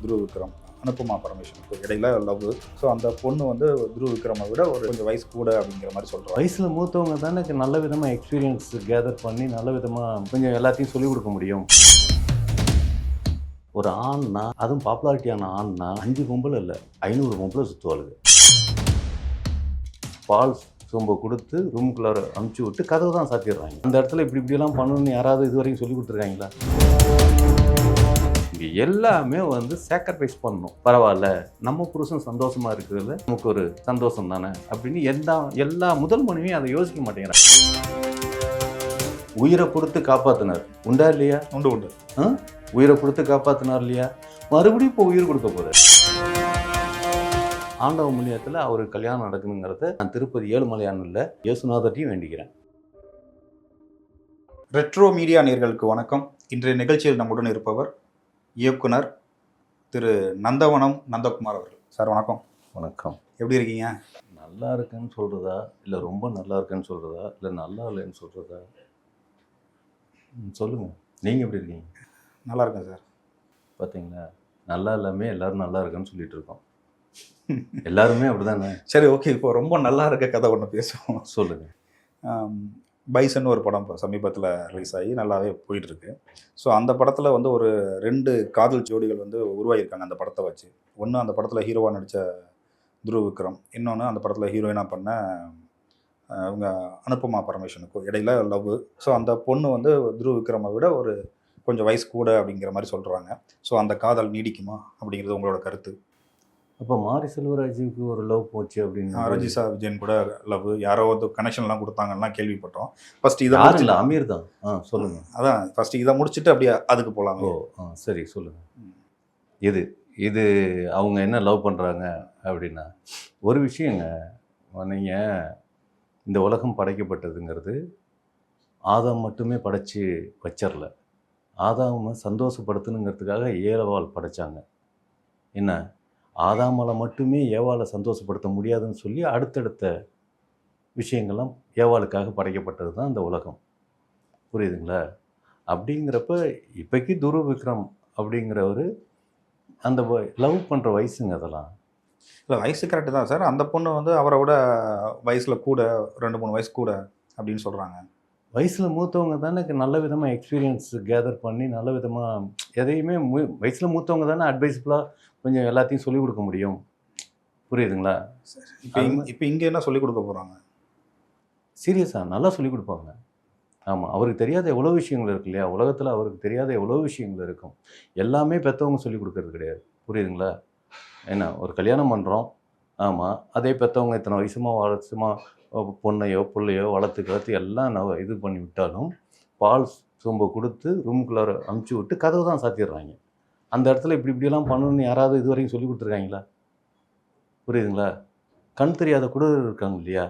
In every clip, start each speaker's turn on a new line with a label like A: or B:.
A: துருவ விக்ரம் அனுப்பமா பரமேஸ்வரனுக்கு இடையில லவ். ஸோ அந்த பொண்ணு வந்து துருவ விக்ரமை விட ஒரு கொஞ்சம் வயசு கூட அப்படிங்கிற மாதிரி சொல்கிறாங்க.
B: வயசில் மூத்தவங்க தானே நல்ல விதமாக எக்ஸ்பீரியன்ஸ் கேதர் பண்ணி நல்ல விதமாக கொஞ்சம் எல்லாத்தையும் சொல்லிக் கொடுக்க முடியும். ஒரு ஆண்னா, அதுவும் பாப்புலாரிட்டியான ஆண்னா 5 பொம்பளை இல்லை 500 பொம்பளை சுற்றுவாளுங்க. பால் சொம்பை கொடுத்து ரூமுக்குள்ளார அமுச்சு விட்டு கதவு தான் சாத்திடுறாங்க. அந்த இடத்துல இப்படியெல்லாம் பண்ணணும்னு யாராவது இது வரைக்கும் சொல்லி கொடுத்துருக்காங்களா? இங்கே எல்லாமே சாக்ரிஃபைஸ் பண்ணணும். பரவாயில்ல, நம்ம புருஷன் சந்தோஷமாக இருக்கிறதுல நமக்கு ஒரு சந்தோஷம் தானே அப்படின்னு எல்லா முதல் மனைவியும் அதை யோசிக்க மாட்டேங்கிறாங்க. உயிரை கொடுத்து காப்பாற்றினார், உண்டா இல்லையா?
A: உண்டு உண்டு.
B: உயிரை கொடுத்து காப்பாற்றினார் இல்லையா? மறுபடியும் இப்போ உயிர் கொடுக்க போகிறார். ஆண்டவ முனியத்தில் அவருக்கு கல்யாணம் நடக்கணுங்கிறத நான் திருப்பதி ஏழுமலையானில் இயேசுநாதர்ட்டையும் வேண்டிக்கிறேன்.
A: ரெட்ரோ மீடியா நேயர்களுக்கு வணக்கம். இன்றைய நிகழ்ச்சியில் நம்முடன் இருப்பவர் இயக்குனர் திரு நந்தவனம் நந்தகுமார் அவர்கள். சார் வணக்கம்.
B: வணக்கம்.
A: எப்படி இருக்கீங்க?
B: நல்லா இருக்குன்னு சொல்கிறதா, இல்லை ரொம்ப நல்லா இருக்குன்னு சொல்கிறதா, இல்லை நல்லா இல்லைன்னு சொல்கிறதா? சொல்லுங்கள், நீங்கள் எப்படி இருக்கீங்க?
A: நல்லா இருக்கேன் சார்.
B: பார்த்தீங்களா, நல்லா இல்லாமல் எல்லோரும் நல்லா இருக்குன்னு சொல்லிட்டு இருக்கோம். எல்லாருமே அப்படிதானே.
A: சரி, ஓகே. இப்போ ரொம்ப நல்லா இருக்க கதை ஒன்று பேசுவோம்.
B: சொல்லுங்கள்.
A: பைசன் ஒரு படம் இப்போ சமீபத்தில் ரிலீஸ் ஆகி நல்லாவே போயிட்டுருக்கு. ஸோ அந்த படத்தில் ஒரு 2 காதல் ஜோடிகள் உருவாகியிருக்காங்க அந்த படத்தை வச்சு. ஒன்று அந்த படத்தில் ஹீரோவாக நடித்த துருவ விக்ரம், இன்னொன்று அந்த படத்தில் ஹீரோயினாக பண்ண இவங்க அனுப்பமா பரமேஸ்வரனுக்கு இடையில லவ். ஸோ அந்த பொண்ணு துருவ விக்ரமை விட ஒரு கொஞ்சம் வயசு கூட அப்படிங்கிற மாதிரி சொல்கிறாங்க. ஸோ அந்த காதல் நீடிக்குமா அப்படிங்கிறது உங்களோட கருத்து?
B: அப்போ மாரி செல்வராஜுக்கு ஒரு லவ் போச்சு அப்படின்னு
A: ரஜிஷா விஜயன் கூட லவ், யாரோ கனெக்ஷன்லாம் கொடுத்தாங்கன்னா கேள்விப்பட்டோம். ஃபர்ஸ்ட் இதை
B: இல்லை, அமீர் தான். சொல்லுங்கள்.
A: அதான் ஃபர்ஸ்ட் இதை முடிச்சுட்டு அப்படியே அதுக்கு போகலாம்.
B: சரி, சொல்லுங்கள். இது அவங்க என்ன லவ் பண்ணுறாங்க அப்படின்னா, ஒரு விஷயங்க, நீங்கள் இந்த உலகம் படைக்கப்பட்டதுங்கிறது ஆதாம் மட்டுமே படைச்சி வச்சிடல. ஆதாமை சந்தோஷப்படுத்தணுங்கிறதுக்காக ஏவாள் படைச்சாங்க. என்ன, ஆதாமால மட்டுமே ஏவாளை சந்தோஷப்படுத்த முடியாதுன்னு சொல்லி அடுத்தடுத்த விஷயங்கள்லாம் ஏவாளுக்காக படைக்கப்பட்டது தான் இந்த உலகம். புரியுதுங்களா? அப்படிங்கிறப்ப இப்போக்கி துருவ விக்ரம் அப்படிங்கிறவர் அந்த லவ் பண்ணுற வயசுங்க. அதெல்லாம்
A: இல்லை, வயசு கரெக்டு தான் சார். அந்த பொண்ணு அவரை விட வயசில் கூட 2-3 வயசு கூட அப்படின்னு சொல்கிறாங்க.
B: வயசில் மூத்தவங்க தானே நல்ல விதமாக எக்ஸ்பீரியன்ஸ் கேதர் பண்ணி நல்ல விதமாக எதையுமே வயசில் மூத்தவங்க தானே அட்வைஸ்ஃபுல்லாக கொஞ்சம் எல்லாத்தையும் சொல்லிக் கொடுக்க முடியும். புரியுதுங்களா?
A: இப்போ இங்கே என்ன சொல்லிக் கொடுக்க போகிறாங்க?
B: சீரியஸாக நல்லா சொல்லிக் கொடுப்பாங்க. ஆமாம், அவருக்கு தெரியாத எவ்வளோ விஷயங்கள் இருக்கு இல்லையா? உலகத்தில் அவருக்கு தெரியாத எவ்வளோ விஷயங்கள் இருக்கும். எல்லாமே பெற்றவங்க சொல்லிக் கொடுக்கறது கிடையாது. புரியுதுங்களா? என்ன, ஒரு கல்யாணம் பண்ணுறோம். ஆமாம், அதே பெற்றவங்க இத்தனை வருஷமாக பொண்ணையோ பிள்ளையோ வளர்த்து எல்லாம் இது பண்ணி விட்டாலும் பால் சொம்பை கொடுத்து ரூமுக்குள்ளார அமுச்சு விட்டு கதவு தான் சாத்திடுறாங்க. அந்த இடத்துல இப்படியெல்லாம் பண்ணணும்னு யாராவது இது வரைக்கும் சொல்லி கொடுத்துருக்காங்களா? புரியுதுங்களா? கண் தெரியாத கூட இருக்காங்க இல்லையா?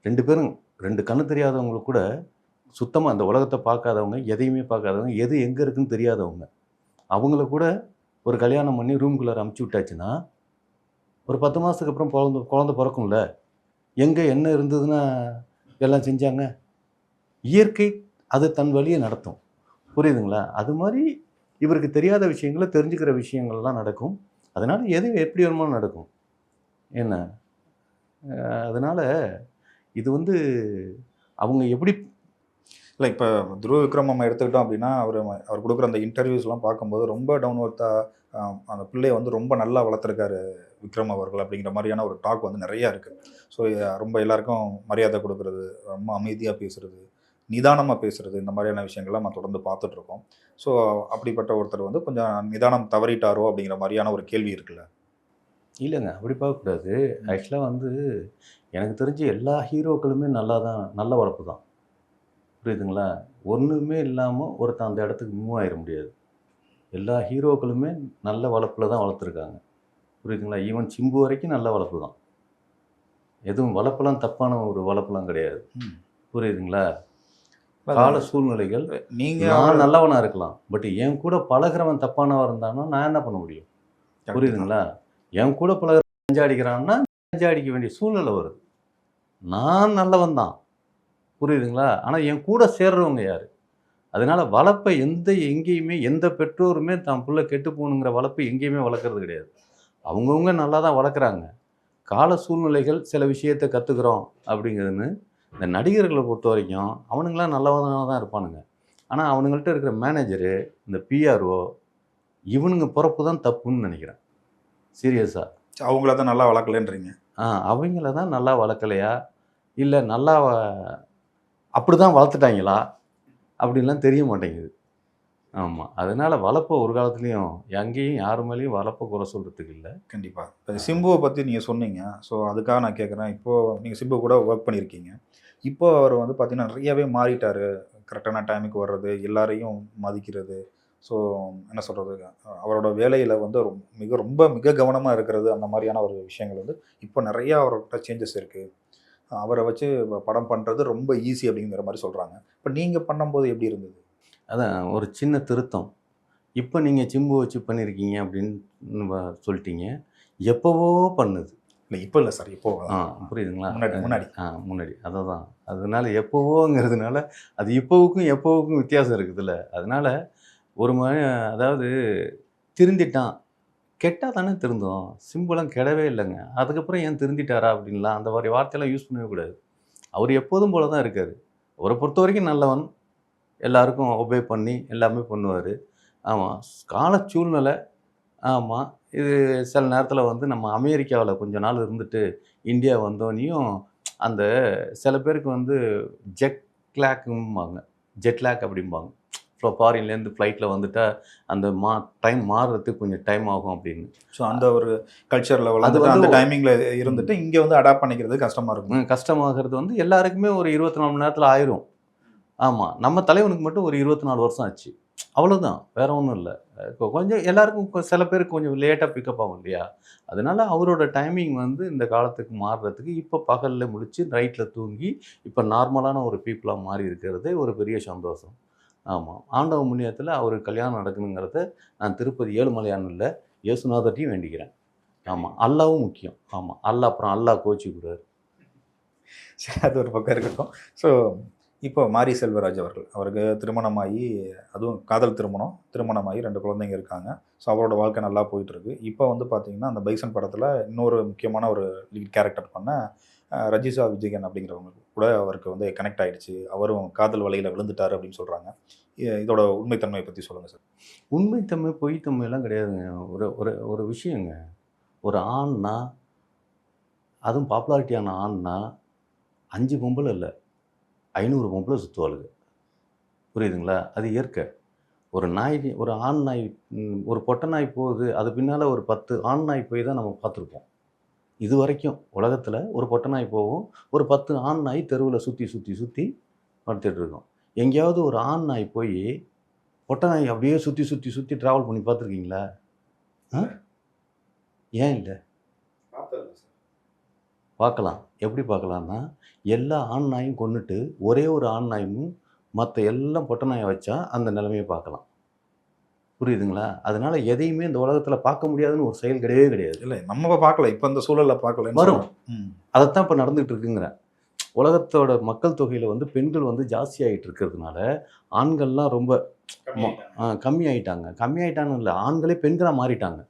B: 2 பேரும் 2 கண்ணு தெரியாதவங்களுக்கு கூட சுத்தமாக அந்த உலகத்தை பார்க்காதவங்க, எதையுமே பார்க்காதவங்க, எது எங்கே இருக்குன்னு தெரியாதவங்க, அவங்கள கூட ஒரு கல்யாணம் பண்ணி ரூமுக்குள்ளார அமுச்சு விட்டாச்சுன்னா ஒரு 10 மாதத்துக்கு அப்புறம் குழந்தை பிறக்கும்ல. எங்கே என்ன இருந்ததுன்னா எல்லாம் செஞ்சாங்க. இயற்கை அது தன் வழியை நடத்தும். புரியுதுங்களா? அது மாதிரி இவருக்கு தெரியாத விஷயங்களை தெரிஞ்சுக்கிற விஷயங்கள்லாம் நடக்கும். அதனால் எது எப்படி வேணுமோ நடக்கும். என்ன, அதனால் இது அவங்க எப்படி
A: இல்லை, இப்போ துருவ விக்ரம் நம்ம எடுத்துக்கிட்டோம் அப்படின்னா அவர் கொடுக்குற அந்த இன்டர்வியூஸ்லாம் பார்க்கும்போது ரொம்ப டவுன்வர்த்தாக அந்த பிள்ளையை ரொம்ப நல்லா வளர்த்துருக்காரு விக்ரம் அவர்கள் அப்படிங்கிற மாதிரியான ஒரு டாக் நிறையா இருக்குது. ஸோ ரொம்ப எல்லாருக்கும் மரியாதை கொடுக்குறது, ரொம்ப அமைதியாக பேசுகிறது, நிதானமாக பேசுகிறது, இந்த மாதிரியான விஷயங்கள்லாம் நம்ம தொடர்ந்து பார்த்துட்ருக்கோம். ஸோ அப்படிப்பட்ட ஒருத்தர் கொஞ்சம் நிதானம் தவறிட்டாரோ அப்படிங்கிற மாதிரியான ஒரு கேள்வி இருக்குல்ல?
B: இல்லைங்க, அப்படி பார்க்கக்கூடாது. ஆக்சுவலாக எனக்கு தெரிஞ்சு எல்லா ஹீரோக்களுமே நல்ல வளர்ப்பு தான். புரியுதுங்களா? ஒன்றுமே இல்லாமல் ஒருத்தன் அந்த இடத்துக்கு மூவ் ஆகிட முடியாது. எல்லா ஹீரோக்களுமே நல்ல வளர்ப்பில் தான் வளர்த்துருக்காங்க. புரியுதுங்களா? ஈவன் சிம்பு வரைக்கும் நல்ல வளர்ப்பு தான். எதுவும் வளர்ப்பெல்லாம் தப்பான ஒரு வளர்ப்புலாம் கிடையாது. புரியுதுங்களா? கால சூழ்நிலைகள், நான் நல்லவனாக இருக்கலாம், பட் என் கூட பழகிறவன் தப்பானவன் இருந்தானா நான் என்ன பண்ண முடியும்? புரியுதுங்களா? என் கூட பழகிற கஞ்சா அடிக்கிறான்னா கஞ்சா அடிக்க வேண்டிய சூழ்நிலை வருது. நான் நல்லவன் தான். புரியுதுங்களா? ஆனால் என் கூட சேர்றவங்க யார்? அதனால் வளர்ப்பை எங்கேயுமே எந்த பெற்றோருமே தான் பிள்ளை கெட்டு போகணுங்கிற வளர்ப்பை எங்கேயுமே வளர்க்குறது கிடையாது. அவங்கவுங்க நல்லா தான் வளர்க்குறாங்க. கால சூழ்நிலைகள் சில விஷயத்தை கற்றுக்குறோம் அப்படிங்கிறதுன்னு இந்த நடிகர்களை பொறுத்த வரைக்கும் அவனுங்களாம் நல்லவனாக தான் இருப்பானுங்க. ஆனால் அவனுங்கள்ட்ட இருக்கிற மேனேஜரு, இந்த பிஆர்ஓ, இவனுங்க பிறப்பு தான் தப்புன்னு நினைக்கிறேன். சீரியஸாக.
A: அவங்கள தான் நல்லா வளர்க்கலன்றீங்க.
B: அவங்கள தான் நல்லா வளர்க்கலையா, இல்லை நல்லா அப்படி தான் வளர்த்துட்டாங்களா அப்படின்லாம் தெரிய மாட்டேங்குது. ஆமாம். அதனால் வளர்ப்பை ஒரு காலத்துலேயும் எங்கேயும் யார் மேலேயும் வளர்ப்பை குறை சொல்கிறதுக்கு இல்லை.
A: கண்டிப்பாக. இப்போ சிம்புவை பற்றி நீங்கள் சொன்னீங்க. ஸோ அதுக்காக நான் கேட்குறேன். இப்போது நீங்கள் சிம்பு கூட ஒர்க் பண்ணியிருக்கீங்க. இப்போ அவர் வந்து பார்த்தீங்கன்னா நிறையவே மாறிட்டார். கரெக்டான டைமுக்கு வர்றது, எல்லாரையும் மதிக்கிறது. ஸோ என்ன சொல்கிறது, அவரோட வேலையில் வந்து மிக கவனமாக இருக்கிறது, அந்த மாதிரியான ஒரு விஷயங்கள் வந்து இப்போ நிறையா அவர்கிட்ட சேஞ்சஸ் இருக்குது. அவரை வச்சு படம் பண்ணுறது ரொம்ப ஈஸி அப்படிங்கிற மாதிரி சொல்கிறாங்க. இப்போ நீங்கள் பண்ணும்போது எப்படி இருந்தது?
B: அதான் ஒரு சின்ன திருத்தம். இப்போ நீங்கள் சிம்பு வச்சு பண்ணியிருக்கீங்க அப்படின்னு சொல்லிட்டீங்க. எப்போவோ பண்ணுது.
A: இல்லை இப்போ இல்லை சார், இப்போ
B: புரியுதுங்களா?
A: முன்னாடி
B: முன்னாடி அதை தான். அதனால எப்போவோங்கிறதுனால அது எப்போவுக்கும் வித்தியாசம் இருக்குதுல்ல. அதனால ஒரு அதாவது திருந்திட்டான், கெட்டால் தானே திருந்தோம். சிம்புலாம் கெடவே இல்லைங்க. அதுக்கப்புறம் ஏன் திருந்திட்டாரா அப்படின்லாம் அந்த மாதிரி வார்த்தையெல்லாம் யூஸ் பண்ணவே கூடாது. அவர் எப்போதும் போல தான் இருக்கார். அவரை பொறுத்த வரைக்கும் நல்லவன், எல்லாருக்கும் ஒபே பண்ணி எல்லாமே பண்ணுவார். ஆமாம், கால சூழ்நிலை. ஆமாம், இது சில நேரத்தில் வந்து நம்ம அமெரிக்காவில் கொஞ்ச நாள் இருந்துட்டு இந்தியா வந்தோன்னையும் அந்த சில பேருக்கு வந்து ஜெட்லேக் அப்படிம்பாங்க. ஃபாரின்லேருந்து ஃப்ளைட்டில் வந்துட்டால் அந்த டைம் மாறுறதுக்கு கொஞ்சம் டைம் ஆகும் அப்படின்னு.
A: ஸோ அந்த ஒரு கல்ச்சர் லெவல் அது அந்த டைமிங்கில் இருந்துட்டு இங்கே வந்து அடாப்ட் பண்ணிக்கிறது கஷ்டமாக இருக்கும்.
B: கஷ்டமாகிறது வந்து எல்லாருக்குமே ஒரு 24 மணி நேரத்தில் ஆயிரும். ஆமாம், நம்ம தலைவனுக்கு மட்டும் ஒரு 24 வருஷம் ஆச்சு. அவ்வளோதான், வேற ஒன்றும் இல்லை. கொஞ்சம் எல்லாருக்கும் சில பேருக்கு கொஞ்சம் லேட்டாக பிக்கப் ஆகும் இல்லையா? அதனால அவரோட டைமிங் வந்து இந்த காலத்துக்கு மாறுறதுக்கு இப்போ பகலில் முடித்து நைட்டில் தூங்கி இப்போ நார்மலான ஒரு பீப்புளாக மாறி இருக்கிறதே ஒரு பெரிய சந்தோஷம். ஆமாம், ஆண்டவ புண்ணியத்தில் அவருக்கு கல்யாணம் நடக்கணுங்கிறத நான் திருப்பதி ஏழுமலையானில் இயேசுநாதர்ட்டையும் வேண்டிக்கிறேன். ஆமாம், அல்லாவும் முக்கியம். ஆமாம், அப்புறம் அல்லா கோச்சிக்கூடாது.
A: சரி, அது ஒரு பக்கம் இருக்கட்டும். ஸோ இப்போ மாரி செல்வராஜ் அவருக்கு திருமணமாகி, அதுவும் காதல் திருமணமாகி 2 குழந்தைங்க இருக்காங்க. ஸோ அவரோட வாழ்க்கை நல்லா போயிட்டுருக்கு. இப்போ வந்து பார்த்தீங்கன்னா அந்த பைசன் படத்தில் இன்னொரு முக்கியமான ஒரு லீட் கேரக்டர் பண்ண ரஜிஷா விஜயன் அப்படிங்கிறவங்க கூட அவருக்கு வந்து கனெக்ட் ஆகிடுச்சு. அவரும் காதல் வலையில் விழுந்துட்டார் அப்படின்னு சொல்கிறாங்க. இதோட உண்மைத்தன்மையை பற்றி சொல்லுங்கள் சார்.
B: உண்மைத்தன்மை பொய்த்தன்மையெல்லாம் கிடையாதுங்க. ஒரு ஒரு ஒரு விஷயங்க, ஒரு ஆண்னா, அதுவும் பாப்புலாரிட்டியான ஆண்னா 5 பொம்பளை இல்லை, 500 பொம்பளை சுற்றுவாளுங்க. புரியுதுங்களா? அது இயற்கை. ஒரு ஆண் நாய், ஒரு பொட்டை நாய் போகுது, அது பின்னால் ஒரு 10 ஆண் நாய் போய் தான் நம்ம பார்த்துருப்போம். இது வரைக்கும் உலகத்தில் ஒரு பொட்டை நாய் போகும், ஒரு 10 ஆண் நாய் தெருவில் சுற்றி படுத்துட்ருக்கோம். எங்கேயாவது ஒரு ஆண் நாய் போய் பொட்டை நாய் அப்படியே சுற்றி ட்ராவல் பண்ணி பார்த்துருக்கீங்களா? ஏன் இல்லை? பார்க்கலாம். எப்படி பார்க்கலான்னா, எல்லா ஆண் நாயும் கொன்னுட்டு ஒரே ஒரு ஆண் நாயும் மற்ற எல்லாம் பொட்டை நாயை வச்சா அந்த நிலைமையை பார்க்கலாம். புரியுதுங்களா? அதனால எதையுமே இந்த உலகத்தில் பார்க்க முடியாதுன்னு ஒரு செயல் கிடையவே கிடையாது.
A: இல்லை, நம்ம பார்க்கல, இப்போ இந்த சூழலில் பார்க்கல,
B: வரும். அதைத்தான் இப்போ நடந்துகிட்டு இருக்குங்கிறேன். உலகத்தோட மக்கள் தொகையில் வந்து பெண்கள் வந்து ஜாஸ்தி ஆகிட்டு இருக்கிறதுனால ஆண்கள்லாம் ரொம்ப கம்மியாயிட்டாங்கன்னு இல்லை, ஆண்களே பெண்களாக மாறிட்டாங்க.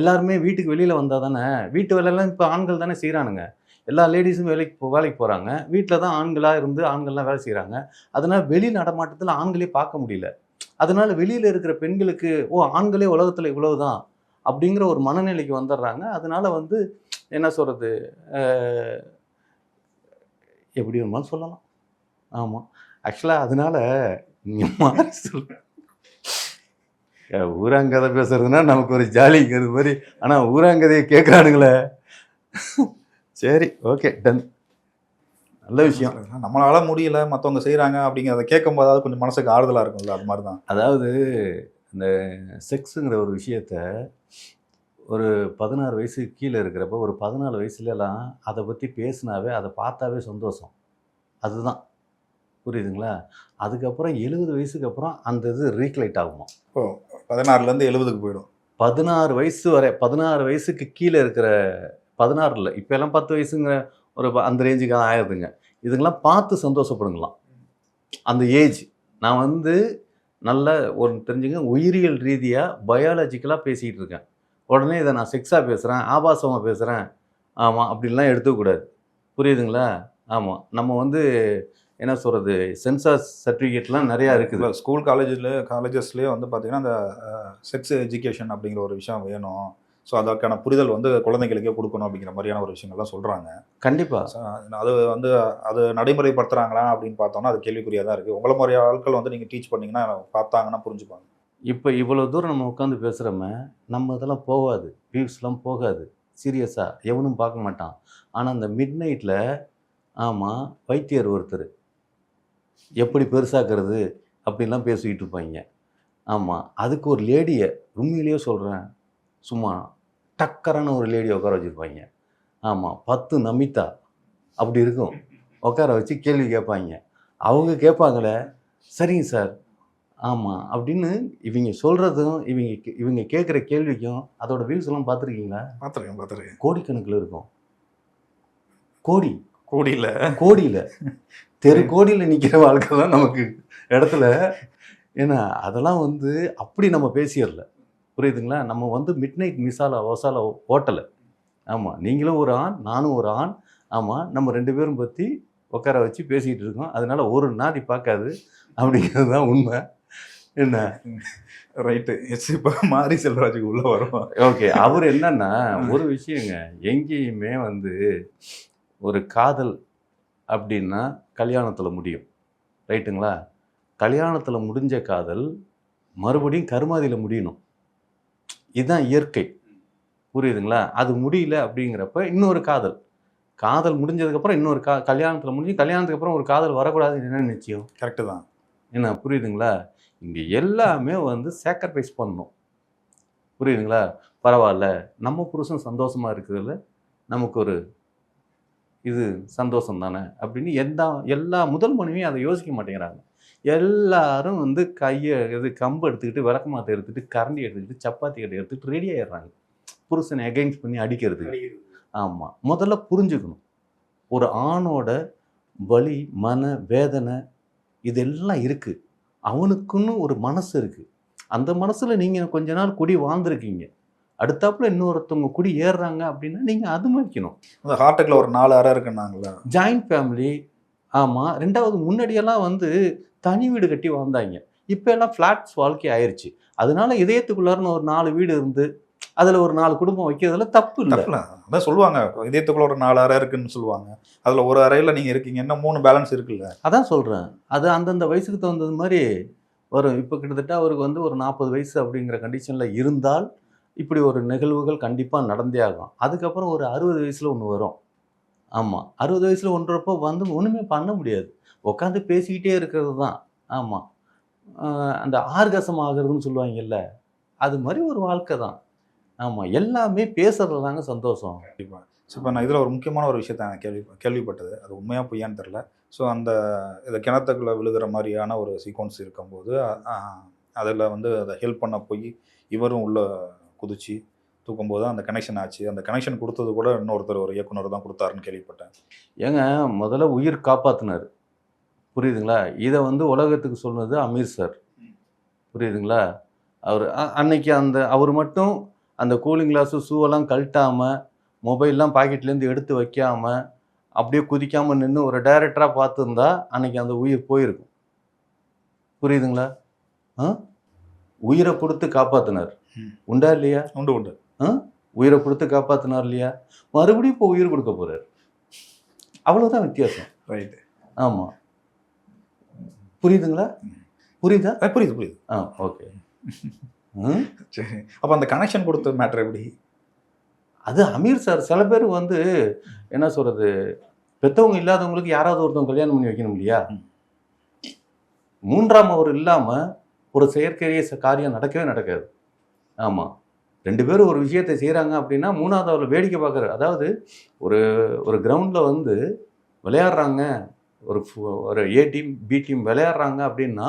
B: எல்லாருமே வீட்டுக்கு வெளியில் வந்தால் தானே, வீட்டு வேலையெல்லாம் இப்போ ஆண்கள் தானே செய்கிறானுங்க. எல்லா லேடிஸும் வேலைக்கு போகிறாங்க. வீட்டில் தான் ஆண்களாக இருந்து ஆண்கள்லாம் வேலை செய்கிறாங்க. அதனால் வெளி நடமாட்டத்தில் ஆண்களே பார்க்க முடியல. அதனால வெளியில் இருக்கிற பெண்களுக்கு ஆண்களே உலகத்தில் இவ்வளவு தான் அப்படிங்கிற ஒரு மனநிலைக்கு வந்துடுறாங்க. அதனால வந்து என்ன சொல்கிறது, எப்படி வேணுமாலும் சொல்லலாம். ஆமாம், ஆக்சுவலாக அதனால ஊராங்கதை பேசுறதுன்னா நமக்கு ஒரு ஜாலிங்கிறது மாதிரி, ஆனால் ஊராங்கதையை கேட்குறானுங்களே. சரி, ஓகே, டன். நல்ல விஷயம்.
A: நம்மளால முடியல, மற்றவங்க செய்கிறாங்க அப்படிங்கிறத கேட்கும் போதாவது கொஞ்சம் மனசுக்கு ஆறுதலாக இருக்கும்ல, அது மாதிரி தான்.
B: அதாவது இந்த செக்ஸுங்கிற ஒரு விஷயத்த ஒரு 16 வயசுக்கு கீழே இருக்கிறப்ப, ஒரு 14 வயசுலலாம் அதை பற்றி பேசினாவே, அதை பார்த்தாவே சந்தோஷம். அதுதான், புரியுதுங்களா? அதுக்கப்புறம் 70 வயசுக்கு அப்புறம் அந்த இது ரீக்லைட் ஆகுமா?
A: 16லேருந்து 70க்கு போயிடும்.
B: 16 வயசு வரை, 16 வயசுக்கு கீழே இருக்கிற, 16 இல்லை, இப்போ எல்லாம் 10 வயசுங்கிற ஒரு அந்த ரேஞ்சுக்கு ஆயிடுதுங்க. இதுங்கெல்லாம் பார்த்து சந்தோஷப்படுங்களாம். அந்த ஏஜ் நான் வந்து நல்ல ஒரு தெரிஞ்சுங்க உயிரியல் ரீதியாக பயாலஜிக்கலாக பேசிகிட்டு இருக்கேன். உடனே இதை நான் செக்ஸாக பேசுகிறேன், ஆபாசமாக பேசுகிறேன், ஆமாம் அப்படின்லாம் எடுத்துக்கக்கூடாது. புரியுதுங்களா? ஆமாம். நம்ம வந்து என்ன சொல்கிறது, சென்சார் சர்டிஃபிகேட்லாம் நிறையா இருக்குது.
A: ஸ்கூல் காலேஜஸ்லேயே வந்து பார்த்தீங்கன்னா அந்த செக்ஸ் எஜுகேஷன் அப்படிங்கிற ஒரு விஷயம் வேணும். ஸோ அதற்கான புரிதல் வந்து குழந்தைகளுக்கே கொடுக்கணும் அப்படிங்கிற மாதிரியான ஒரு விஷயங்கள்லாம் சொல்கிறாங்க.
B: கண்டிப்பாக.
A: அது வந்து அது நடைமுறைப்படுத்துகிறாங்களா அப்படின்னு பார்த்தோம்னா அது கேள்விக்குறியாக தான் இருக்குது. உங்களை மாதிரி ஆட்கள் வந்து நீங்கள் டீச் பண்ணிங்கன்னா பார்த்தாங்கன்னா புரிஞ்சுப்பாங்க.
B: இப்போ இவ்வளோ தூரம் நம்ம உட்காந்து பேசுகிறோமே, நம்ம இதெல்லாம் போகாது, வியூஸ்லாம் போகாது. சீரியஸாக எவனும் பார்க்க மாட்டான். ஆனால் அந்த மிட் நைட்டில் ஆமாம் வைத்தியர் ஒருத்தர் எப்படி பெருசாக்குறது அப்படின்லாம் பேசிக்கிட்டு இருப்பாங்க. ஆமாம், அதுக்கு ஒரு லேடியை உண்மையிலேயே சொல்கிறேன், சும்மா டக்கரான ஒரு லேடியை உட்கார வச்சுருப்பாங்க. ஆமாம், 10 நமிதா அப்படி இருக்கும். உட்கார வச்சு கேள்வி கேட்பாங்க. அவங்க கேட்பாங்களே, சரிங்க சார், ஆமாம் அப்படின்னு இவங்க சொல்கிறதும் இவங்க கேட்குற கேள்விக்கும் அதோட வியூஸ் எல்லாம் பார்த்துருக்கீங்களா?
A: பார்த்துருக்கேன்.
B: கோடிக்கணக்கில் இருக்கும். கோடியில் கோடியில் நிற்கிற வாழ்க்கை தான் நமக்கு இடத்துல. ஏன்னா அதெல்லாம் வந்து அப்படி நம்ம பேசிடல. புரியுதுங்களா? நம்ம வந்து மிட் நைட் ஒசால ஓட்டலை. ஆமாம், நீங்களும் ஒரு ஆண், நானும் ஒரு ஆண். ஆமாம், நம்ம 2 பேரும் பற்றி உட்கார வச்சு பேசிக்கிட்டு இருக்கோம். அதனால ஒரு நாடி பார்க்காது அப்படிங்கிறது தான் உண்மை. என்ன
A: ரைட்டு. இப்போ மாரி செல்வராஜுக்கு உள்ளே வரும்.
B: ஓகே, அவர் என்னன்னா ஒரு விஷயங்க, எங்கேயுமே வந்து ஒரு காதல் அப்படின்னா கல்யாணத்தில் முடியும். ரைட்டுங்களா? கல்யாணத்தில் முடிஞ்ச காதல் மறுபடியும் கருமாதியில் முடியணும். இதுதான் இயற்கை. புரியுதுங்களா? அது முடியல அப்படிங்கிறப்ப இன்னொரு காதல் முடிஞ்சதுக்கப்புறம் இன்னொரு கல்யாணத்தில் முடிஞ்சு கல்யாணத்துக்கு அப்புறம் ஒரு காதல் வரக்கூடாதுன்னு என்ன நிச்சயம்?
A: கரெக்டு தான்.
B: என்ன புரியுதுங்களா? இங்கே எல்லாமே வந்து சாக்ரிஃபைஸ் பண்ணணும். புரியுதுங்களா? பரவாயில்ல, நம்ம புருஷன் சந்தோஷமாக இருக்கிறதுல நமக்கு ஒரு இது சந்தோஷம் தானே அப்படின்னு எல்லா முதல் மனைவியும் அதை யோசிக்க மாட்டேங்கிறாங்க. எல்லாரும் வந்து கம்பு எடுத்துக்கிட்டு, விளக்கமாத்தை எடுத்துக்கிட்டு, கரண்டி எடுத்துக்கிட்டு, சப்பாத்தி கட்டை எடுத்துக்கிட்டு ரெடி ஆயிடுறாங்க புருஷனை அகைன்ஸ்ட் பண்ணி அடிக்கிறதுக்கு. ஆமாம், முதல்ல புரிஞ்சுக்கணும், ஒரு ஆணோட வலி, மன வேதனை இதெல்லாம் இருக்குது. அவனுக்குன்னு ஒரு மனசு இருக்குது. அந்த மனசில் நீங்கள் கொஞ்ச நாள் குடி வாழ்ந்துருக்கீங்க. அடுத்தாப்புல இன்னொருத்தவங்க குடி ஏறுறாங்க அப்படின்னா நீங்கள் அது மதிக்கணும்.
A: அந்த ஹார்ட்டுக்குள்ள ஒரு 4 அறை இருக்குன்னாங்களா?
B: Joint family. ஆமாம். 2வது முன்னாடியெல்லாம் வந்து தனி வீடு கட்டி வாழ்ந்தாங்க. இப்போ எல்லாம் ஃப்ளாட்ஸ் வாழ்க்கை ஆயிடுச்சு. அதனால இதயத்துக்குள்ளாரன்னு ஒரு 4 வீடு இருந்து அதில் ஒரு 4 குடும்பம் வைக்கிறதுல தப்பு இல்லை.
A: அதான் சொல்லுவாங்க, இதயத்துக்குள்ள ஒரு 4 அறை இருக்குன்னு சொல்லுவாங்க. அதில் ஒரு அறையில் நீங்கள் இருக்கீங்க, இன்னும் 3 பேலன்ஸ் இருக்குல்ல.
B: அதான் சொல்கிறேன், அது அந்தந்த வயசுக்கு தகுந்தது மாதிரி வரும். இப்போ கிட்டத்தட்ட அவருக்கு வந்து ஒரு 40 வயசு அப்படிங்கிற கண்டிஷனில் இருந்தால் இப்படி ஒரு நிகழ்வுகள் கண்டிப்பாக நடந்தே ஆகும். அதுக்கப்புறம் ஒரு 60 வயசில் ஒன்று வரும். ஆமாம், 60 வயசில் ஒன்றப்போ வந்து ஒன்றுமே பண்ண முடியாது, உட்காந்து பேசிக்கிட்டே இருக்கிறது தான். ஆமாம், அந்த ஆர்கசம் ஆகிறதுன்னு சொல்லுவாங்கல்ல, அது மாதிரி ஒரு வாழ்க்கை தான். ஆமாம், எல்லாமே பேசுறது தாங்க சந்தோஷம்.
A: கண்டிப்பாக. ஸோ இப்போ நான் இதில் ஒரு முக்கியமான ஒரு விஷயத்தை நான் கேள்விப்பட்டது, அது உண்மையாக பொய்யான்னு தெரில. ஸோ அந்த இதை கிணத்துக்குள்ளே விழுகிற மாதிரியான ஒரு சீக்வன்ஸ் இருக்கும்போது அதில் வந்து அதை ஹெல்ப் பண்ண போய் இவரும் உள்ளே குதிச்சு தூக்கும்போது அந்த கனெக்ஷன் ஆச்சு. அந்த கனெக்ஷன் கொடுத்தது கூட இன்னொருத்தர், ஒரு இயக்குனர் தான் கொடுத்தாருன்னு கேள்விப்பட்டேன்.
B: ஏங்க, முதல்ல உயிர் காப்பாற்றினார். புரியுதுங்களா? இதை வந்து உலகத்துக்கு சொன்னது அமீர் சார். புரியுதுங்களா? அவர் அன்னைக்கு அவர் மட்டும் அந்த கூலிங் கிளாஸு ஷூவெல்லாம் கழட்டாமல், மொபைல்லாம் பாக்கெட்லேருந்து எடுத்து வைக்காமல், அப்படியே குதிக்காமல் நின்று ஒரு டைரக்டராக பார்த்துருந்தா அன்னைக்கு அந்த உயிர் போயிருக்கும். புரியுதுங்களா? உயிரை கொடுத்து காப்பாற்றினார். உண்டா இல்லையா?
A: உண்டு.
B: உயிரை கொடுத்து காப்பாற்றினார் இல்லையா? மறுபடியும் இப்போ உயிர் கொடுக்க போகிறார். அவ்வளோதான் வித்தியாசம்.
A: ரைட்டு.
B: ஆமாம், புரியுதுங்களா? புரியுதா?
A: புரியுது.
B: ஓகே.
A: சரி, அப்போ அந்த கனெக்ஷன் கொடுத்த மேட்டர் எப்படி?
B: அது அமீர் சார். சில பேர் வந்து என்ன சொல்கிறது, பெற்றவங்க இல்லாதவங்களுக்கு யாராவது ஒருத்தவங்க கல்யாணம் பண்ணி வைக்கணும் இல்லையா? 3ஆம் அவர் இல்லாமல் ஒரு செயற்கரிய காரியம் நடக்கவே நடக்காது. ஆமாம், 2 பேரும் ஒரு விஷயத்தை செய்கிறாங்க அப்படின்னா 3ஆவது அவர் வேடிக்கை பார்க்குறாரு. அதாவது ஒரு கிரவுண்டில் வந்து விளையாடுறாங்க, ஒரு ஏ டீம் பி டீம் விளையாடுறாங்க அப்படின்னா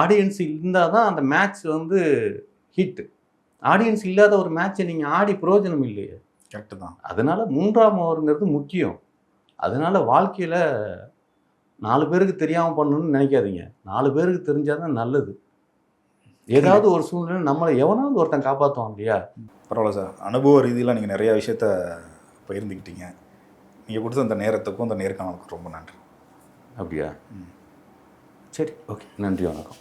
B: ஆடியன்ஸ் இருந்தால் தான் அந்த மேட்ச் வந்து ஹிட். ஆடியன்ஸ் இல்லாத ஒரு மேட்சை நீங்கள் ஆடி பிரயோஜனம் இல்லையே.
A: கரெக்டு தான்.
B: அதனால் 3ஆம் ஓவருங்கிறது முக்கியம். அதனால் வாழ்க்கையில் 4 பேருக்கு தெரியாமல் பண்ணணும்னு நினைக்காதீங்க. 4 பேருக்கு தெரிஞ்சாதான் நல்லது. ஏதாவது ஒரு சூழ்நிலை நம்மளை எவனாவது ஒருத்தன் காப்பாற்றுவான் இல்லையா?
A: பரவாயில்ல சார். அனுபவ ரீதியில நீங்கள் நிறையா விஷயத்த பகிர்ந்துக்கிட்டீங்க. நீங்கள் கொடுத்த அந்த நேரத்துக்கும் அந்த நேர்காணலுக்கும் ரொம்ப நன்றி.
B: அப்படியா? சரி, ஓகே. நன்றி, வணக்கம்.